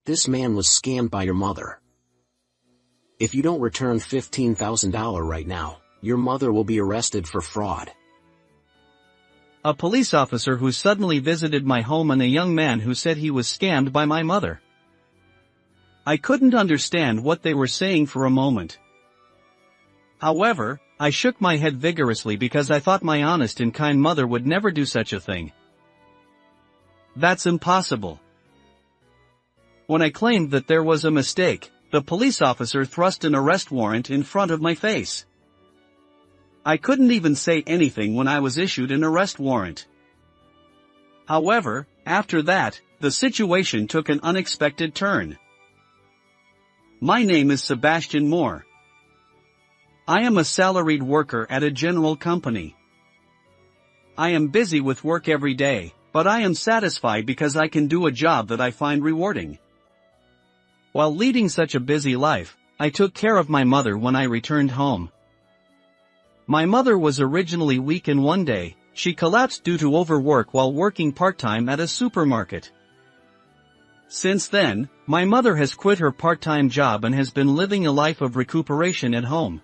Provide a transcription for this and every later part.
This man was scammed by your mother. If you don't return $15,000 right now, your mother will be arrested for fraud. A police officer who suddenly visited my home and a young man who said he was scammed by my mother. I couldn't understand what they were saying for a moment. However, I shook my head vigorously because I thought my honest and kind mother would never do such a thing. That's impossible. When I claimed that there was a mistake, the police officer thrust an arrest warrant in front of my face. I couldn't even say anything when I was issued an arrest warrant. However, after that, the situation took an unexpected turn. My name is Sebastian Moore. I am a salaried worker at a general company. I am busy with work every day, but I am satisfied because I can do a job that I find rewarding. While leading such a busy life, I took care of my mother when I returned home. My mother was originally weak and one day, she collapsed due to overwork while working part-time at a supermarket. Since then, my mother has quit her part-time job and has been living a life of recuperation at home.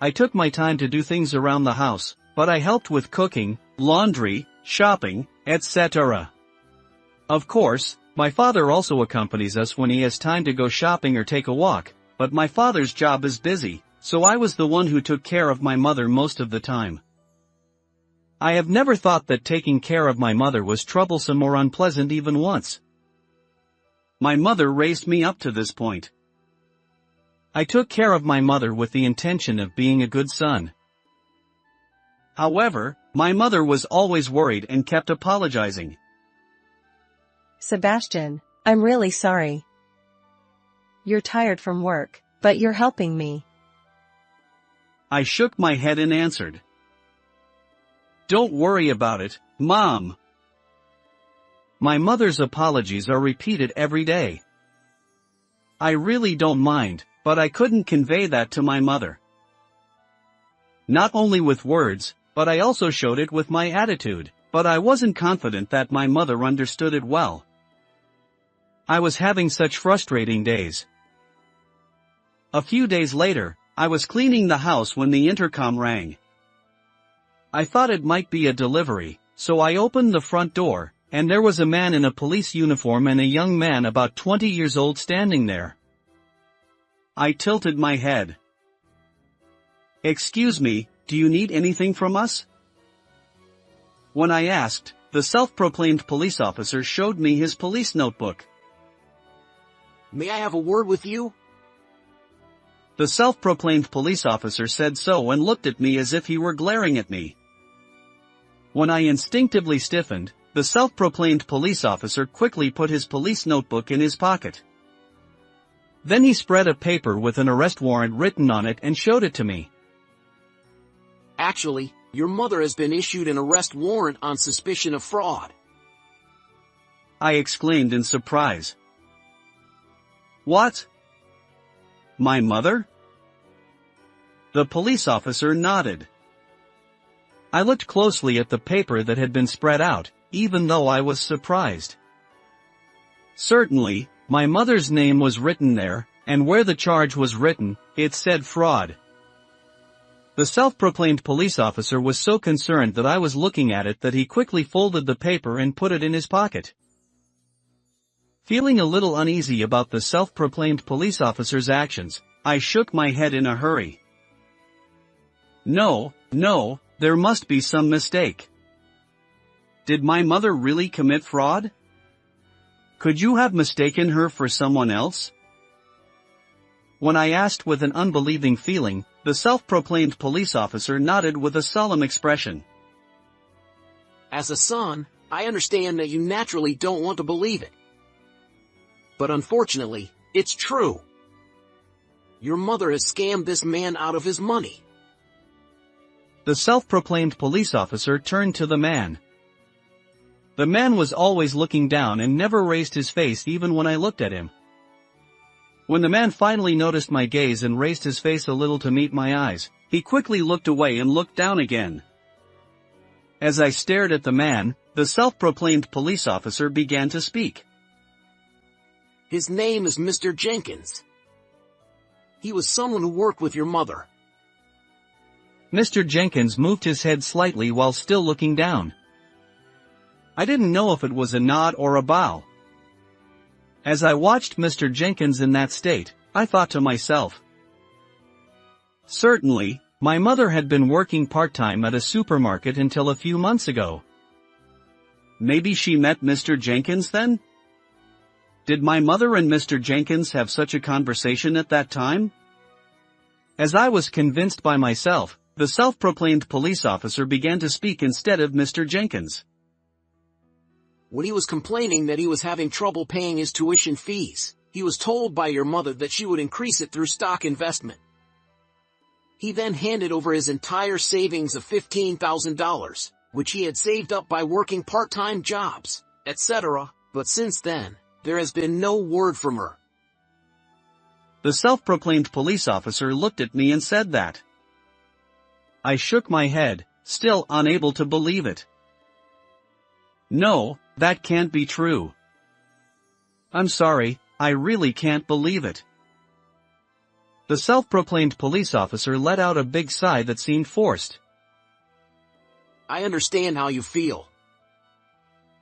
I took my time to do things around the house, but I helped with cooking, laundry, shopping, etc. Of course, my father also accompanies us when he has time to go shopping or take a walk, but my father's job is busy, so I was the one who took care of my mother most of the time. I have never thought that taking care of my mother was troublesome or unpleasant even once. My mother raised me up to this point. I took care of my mother with the intention of being a good son. However, my mother was always worried and kept apologizing. Sebastian, I'm really sorry. You're tired from work, but you're helping me. I shook my head and answered. Don't worry about it, Mom. My mother's apologies are repeated every day. I really don't mind, but I couldn't convey that to my mother. Not only with words, but I also showed it with my attitude, but I wasn't confident that my mother understood it well. I was having such frustrating days. A few days later, I was cleaning the house when the intercom rang. I thought it might be a delivery, so I opened the front door, and there was a man in a police uniform and a young man about 20 years old standing there. I tilted my head. Excuse me, do you need anything from us? When I asked, the self-proclaimed police officer showed me his police notebook. May I have a word with you? The self-proclaimed police officer said so and looked at me as if he were glaring at me. When I instinctively stiffened, the self-proclaimed police officer quickly put his police notebook in his pocket. Then he spread a paper with an arrest warrant written on it and showed it to me. Actually, your mother has been issued an arrest warrant on suspicion of fraud. I exclaimed in surprise. What? My mother? The police officer nodded. I looked closely at the paper that had been spread out, even though I was surprised. Certainly, my mother's name was written there, and where the charge was written, it said fraud. The self-proclaimed police officer was so concerned that I was looking at it that he quickly folded the paper and put it in his pocket. Feeling a little uneasy about the self-proclaimed police officer's actions, I shook my head in a hurry. No, there must be some mistake. Did my mother really commit fraud? Could you have mistaken her for someone else? When I asked with an unbelieving feeling, the self-proclaimed police officer nodded with a solemn expression. As a son, I understand that you naturally don't want to believe it. But unfortunately, it's true. Your mother has scammed this man out of his money. The self-proclaimed police officer turned to the man. The man was always looking down and never raised his face even when I looked at him. When the man finally noticed my gaze and raised his face a little to meet my eyes, he quickly looked away and looked down again. As I stared at the man, the self-proclaimed police officer began to speak. His name is Mr. Jenkins. He was someone who worked with your mother. Mr. Jenkins moved his head slightly while still looking down. I didn't know if it was a nod or a bow. As I watched Mr. Jenkins in that state, I thought to myself, certainly, my mother had been working part-time at a supermarket until a few months ago. Maybe she met Mr. Jenkins then? Did my mother and Mr. Jenkins have such a conversation at that time? As I was convinced by myself, the self-proclaimed police officer began to speak instead of Mr. Jenkins. When he was complaining that he was having trouble paying his tuition fees, he was told by your mother that she would increase it through stock investment. He then handed over his entire savings of $15,000, which he had saved up by working part-time jobs, etc., but since then, there has been no word from her. The self-proclaimed police officer looked at me and said that. I shook my head, still unable to believe it. No, that can't be true. I'm sorry, I really can't believe it. The self-proclaimed police officer let out a big sigh that seemed forced. I understand how you feel.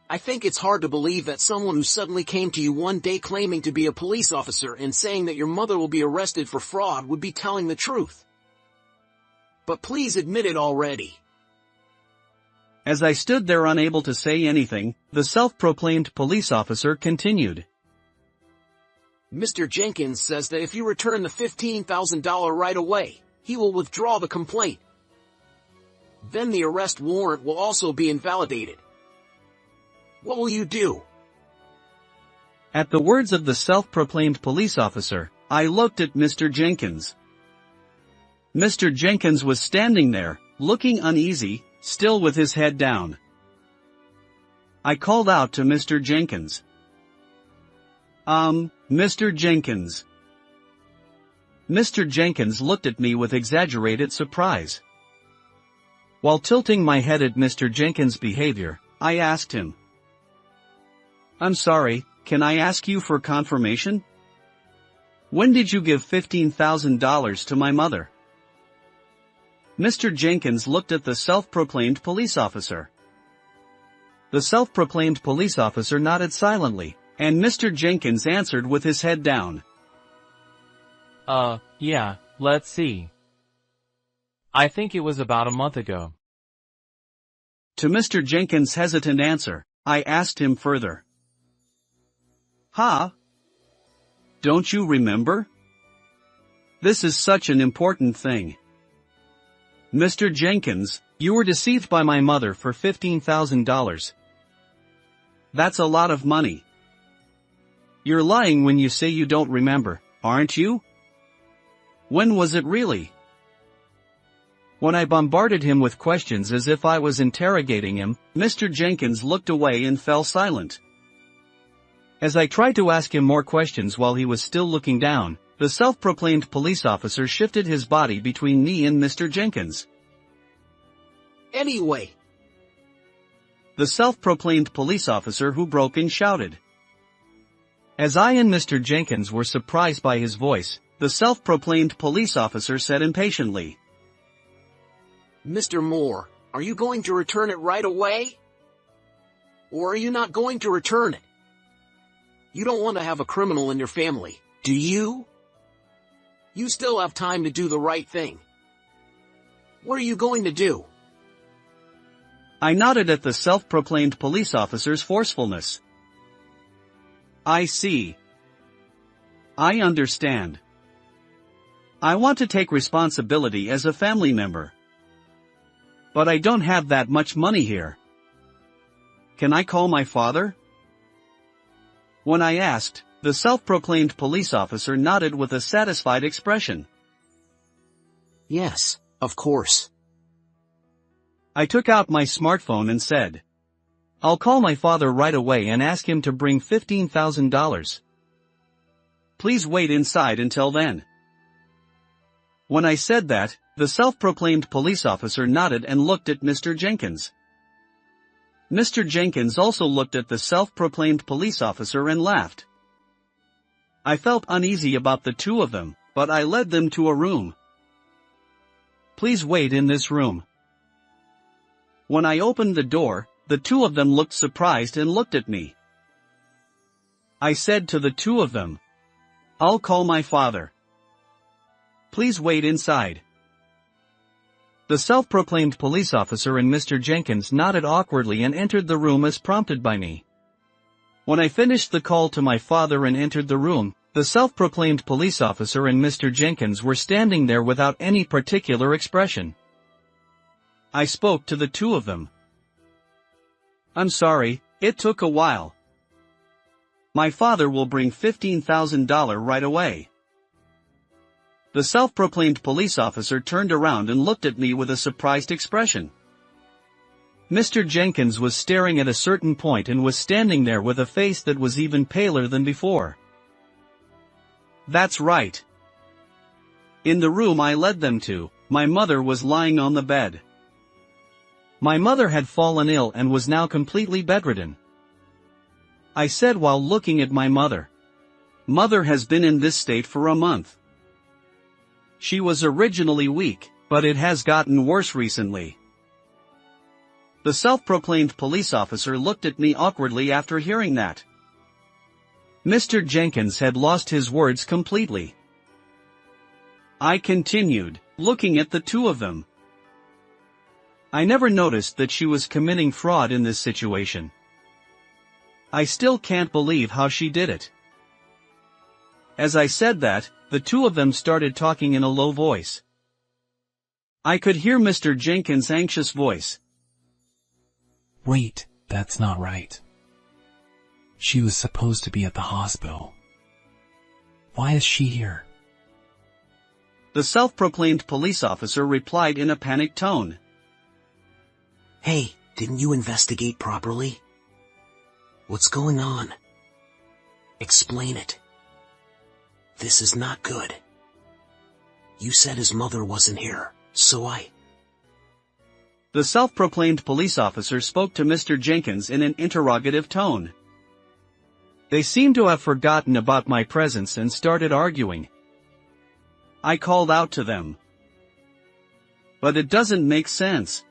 I think it's hard to believe that someone who suddenly came to you one day claiming to be a police officer and saying that your mother will be arrested for fraud would be telling the truth. But please admit it already. As I stood there unable to say anything, the self-proclaimed police officer continued. Mr. Jenkins says that if you return the $15,000 right away, he will withdraw the complaint. Then the arrest warrant will also be invalidated. What will you do? At the words of the self-proclaimed police officer, I looked at Mr. Jenkins. Mr. Jenkins was standing there, looking uneasy, still with his head down. I called out to Mr. Jenkins. Mr. Jenkins. Mr. Jenkins looked at me with exaggerated surprise. While tilting my head at Mr. Jenkins' behavior, I asked him, I'm sorry, can I ask you for confirmation? When did you give $15,000 to my mother? Mr. Jenkins looked at the self-proclaimed police officer. The self-proclaimed police officer nodded silently, and Mr. Jenkins answered with his head down. Yeah, let's see. I think it was about a month ago. To Mr. Jenkins' hesitant answer, I asked him further. Huh? Don't you remember? This is such an important thing. Mr. Jenkins, you were deceived by my mother for $15,000. That's a lot of money. You're lying when you say you don't remember, aren't you? When was it really? When I bombarded him with questions as if I was interrogating him, Mr. Jenkins looked away and fell silent. As I tried to ask him more questions while he was still looking down, the self-proclaimed police officer shifted his body between me and Mr. Jenkins. Anyway. The self-proclaimed police officer who broke in shouted. As I and Mr. Jenkins were surprised by his voice, the self-proclaimed police officer said impatiently. Mr. Moore, are you going to return it right away? Or are you not going to return it? You don't want to have a criminal in your family, do you? You still have time to do the right thing. What are you going to do? I nodded at the self-proclaimed police officer's forcefulness. I see. I understand. I want to take responsibility as a family member. But I don't have that much money here. Can I call my father? When I asked, the self-proclaimed police officer nodded with a satisfied expression. Yes, of course. I took out my smartphone and said, I'll call my father right away and ask him to bring $15,000. Please wait inside until then. When I said that, the self-proclaimed police officer nodded and looked at Mr. Jenkins. Mr. Jenkins also looked at the self-proclaimed police officer and laughed. I felt uneasy about the two of them, but I led them to a room. Please wait in this room. When I opened the door, the two of them looked surprised and looked at me. I said to the two of them, I'll call my father. Please wait inside. The self-proclaimed police officer and Mr. Jenkins nodded awkwardly and entered the room as prompted by me. When I finished the call to my father and entered the room, the self-proclaimed police officer and Mr. Jenkins were standing there without any particular expression. I spoke to the two of them. I'm sorry, it took a while. My father will bring $15,000 right away. The self-proclaimed police officer turned around and looked at me with a surprised expression. Mr. Jenkins was staring at a certain point and was standing there with a face that was even paler than before. That's right. In the room I led them to, my mother was lying on the bed. My mother had fallen ill and was now completely bedridden. I said while looking at my mother. Mother has been in this state for a month. She was originally weak, but it has gotten worse recently. The self-proclaimed police officer looked at me awkwardly after hearing that. Mr. Jenkins had lost his words completely. I continued, looking at the two of them. I never noticed that she was committing fraud in this situation. I still can't believe how she did it. As I said that, the two of them started talking in a low voice. I could hear Mr. Jenkins' anxious voice. Wait, that's not right. She was supposed to be at the hospital. Why is she here? The self-proclaimed police officer replied in a panicked tone. Hey, didn't you investigate properly? What's going on? Explain it. This is not good. You said his mother wasn't here, so The self-proclaimed police officer spoke to Mr. Jenkins in an interrogative tone. They seemed to have forgotten about my presence and started arguing. I called out to them. But it doesn't make sense.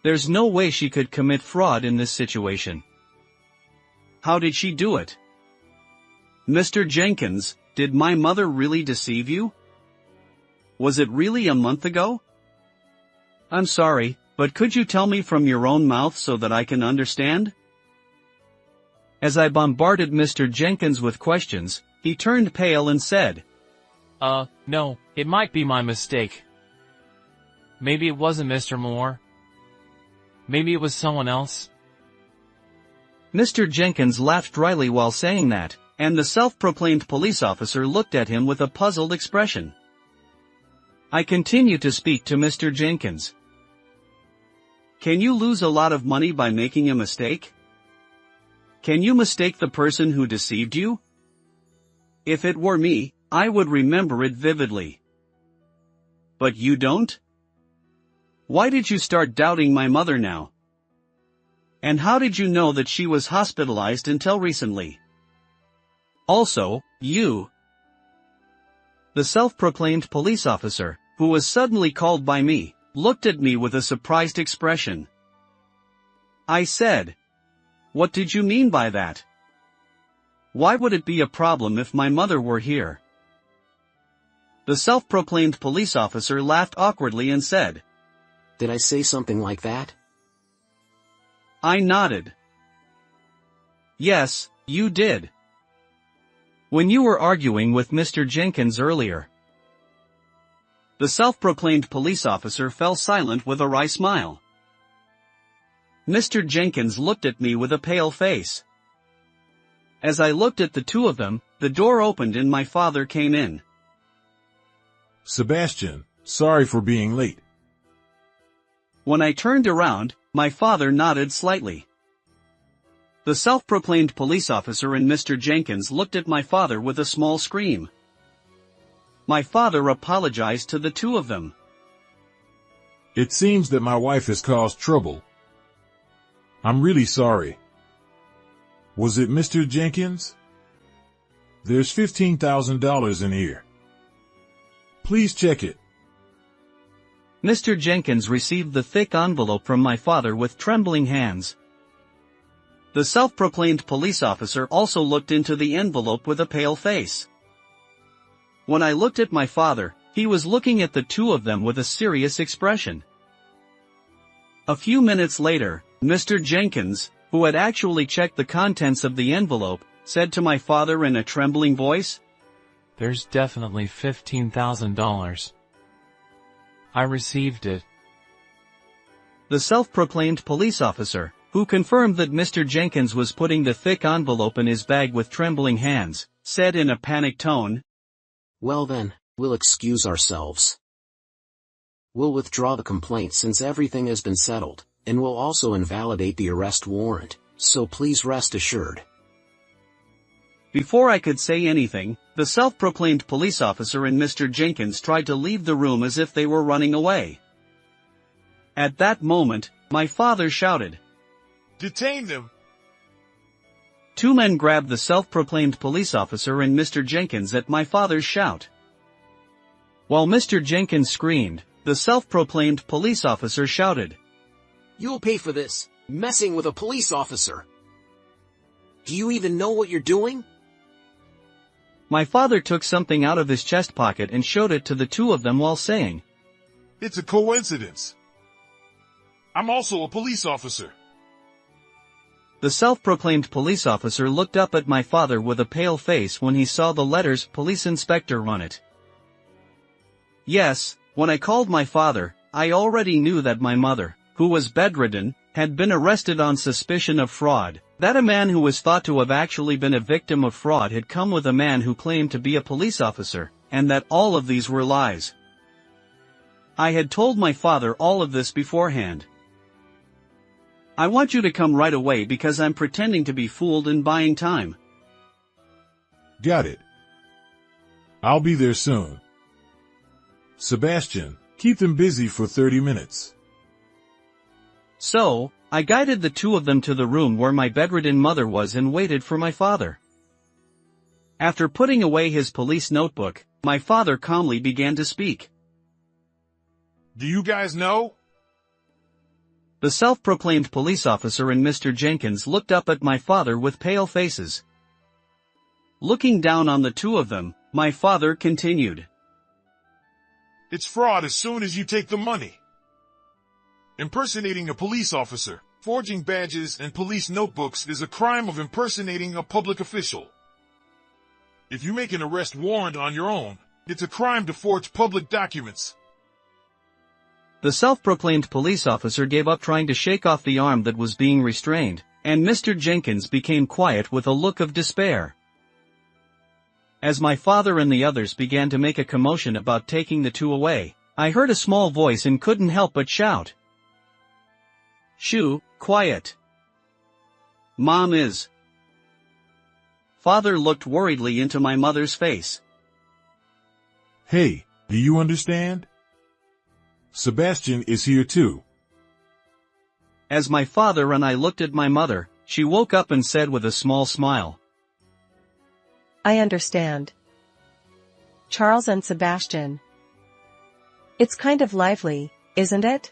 There's no way she could commit fraud in this situation. How did she do it? Mr. Jenkins, did my mother really deceive you? Was it really a month ago? I'm sorry, but could you tell me from your own mouth so that I can understand? As I bombarded Mr. Jenkins with questions, he turned pale and said, No, it might be my mistake. Maybe it wasn't Mr. Moore. Maybe it was someone else. Mr. Jenkins laughed dryly while saying that, and the self-proclaimed police officer looked at him with a puzzled expression. I continued to speak to Mr. Jenkins. Can you lose a lot of money by making a mistake? Can you mistake the person who deceived you? If it were me, I would remember it vividly. But you don't? Why did you start doubting my mother now? And how did you know that she was hospitalized until recently? Also, you. The self-proclaimed police officer, who was suddenly called by me, looked at me with a surprised expression. I said, "What did you mean by that? Why would it be a problem if my mother were here?" The self-proclaimed police officer laughed awkwardly and said, Did I say something like that? I nodded. Yes, you did. When you were arguing with Mr. Jenkins earlier. The self-proclaimed police officer fell silent with a wry smile. Mr. Jenkins looked at me with a pale face. As I looked at the two of them, the door opened and my father came in. Sebastian, sorry for being late. When I turned around, my father nodded slightly. The self-proclaimed police officer and Mr. Jenkins looked at my father with a small scream. My father apologized to the two of them. It seems that my wife has caused trouble. I'm really sorry. Was it Mr. Jenkins? There's $15,000 in here. Please check it. Mr. Jenkins received the thick envelope from my father with trembling hands. The self-proclaimed police officer also looked into the envelope with a pale face. When I looked at my father, he was looking at the two of them with a serious expression. A few minutes later, Mr. Jenkins, who had actually checked the contents of the envelope, said to my father in a trembling voice, There's definitely $15,000. I received it. The self-proclaimed police officer, who confirmed that Mr. Jenkins was putting the thick envelope in his bag with trembling hands, said in a panicked tone, Well then, we'll excuse ourselves. We'll withdraw the complaint since everything has been settled, and we'll also invalidate the arrest warrant, so please rest assured. Before I could say anything, the self-proclaimed police officer and Mr. Jenkins tried to leave the room as if they were running away. At that moment, my father shouted, Detain them! Two men grabbed the self-proclaimed police officer and Mr. Jenkins at my father's shout. While Mr. Jenkins screamed, the self-proclaimed police officer shouted, You'll pay for this, messing with a police officer. Do you even know what you're doing? My father took something out of his chest pocket and showed it to the two of them while saying, It's a coincidence. I'm also a police officer. The self-proclaimed police officer looked up at my father with a pale face when he saw the letters Police Inspector on it. Yes, when I called my father, I already knew that my mother, who was bedridden, had been arrested on suspicion of fraud, that a man who was thought to have actually been a victim of fraud had come with a man who claimed to be a police officer, and that all of these were lies. I had told my father all of this beforehand. I want you to come right away because I'm pretending to be fooled and buying time. Got it. I'll be there soon. Sebastian, keep them busy for 30 minutes. So, I guided the two of them to the room where my bedridden mother was and waited for my father. After putting away his police notebook, my father calmly began to speak. Do you guys know? The self-proclaimed police officer and Mr. Jenkins looked up at my father with pale faces. Looking down on the two of them, my father continued. It's fraud as soon as you take the money. Impersonating a police officer, forging badges and police notebooks is a crime of impersonating a public official. If you make an arrest warrant on your own, it's a crime to forge public documents. The self-proclaimed police officer gave up trying to shake off the arm that was being restrained, and Mr. Jenkins became quiet with a look of despair. As my father and the others began to make a commotion about taking the two away, I heard a small voice and couldn't help but shout. Shoo, quiet. Mom is. Father looked worriedly into my mother's face. Hey, do you understand? Sebastian is here too. As my father and I looked at my mother, she woke up and said with a small smile. I understand. Charles and Sebastian. It's kind of lively, isn't it?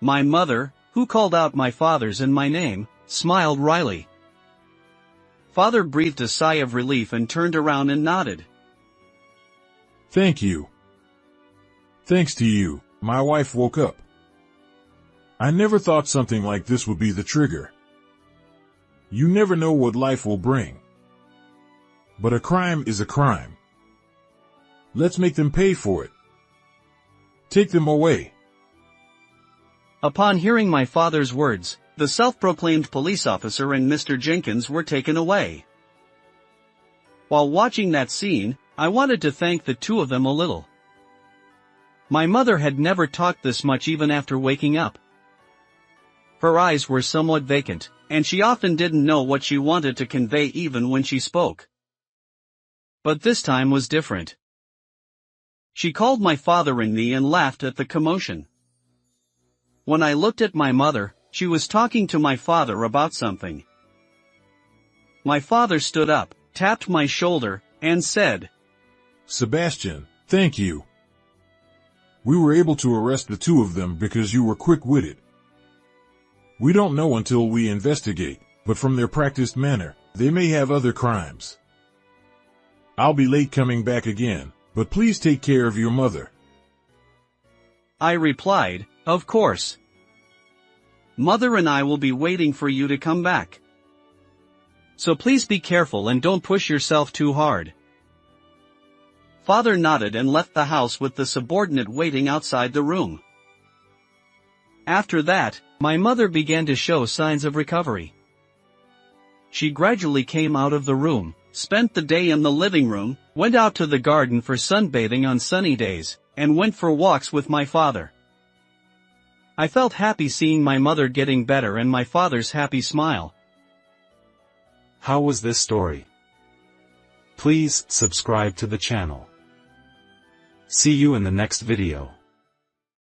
My mother, who called out my father's and my name, smiled wryly. Father breathed a sigh of relief and turned around and nodded. Thank you. Thanks to you, my wife woke up. I never thought something like this would be the trigger. You never know what life will bring. But a crime is a crime. Let's make them pay for it. Take them away. Upon hearing my father's words, the self-proclaimed police officer and Mr. Jenkins were taken away. While watching that scene, I wanted to thank the two of them a little. My mother had never talked this much even after waking up. Her eyes were somewhat vacant, and she often didn't know what she wanted to convey even when she spoke. But this time was different. She called my father and me and laughed at the commotion. When I looked at my mother, she was talking to my father about something. My father stood up, tapped my shoulder, and said, Sebastian, thank you. We were able to arrest the two of them because you were quick-witted. We don't know until we investigate, but from their practiced manner, they may have other crimes. I'll be late coming back again, but please take care of your mother. I replied, Of course. Mother and I will be waiting for you to come back. So please be careful and don't push yourself too hard. Father nodded and left the house with the subordinate waiting outside the room. After that, my mother began to show signs of recovery. She gradually came out of the room, spent the day in the living room, went out to the garden for sunbathing on sunny days, and went for walks with my father. I felt happy seeing my mother getting better and my father's happy smile. How was this story? Please subscribe to the channel. See you in the next video.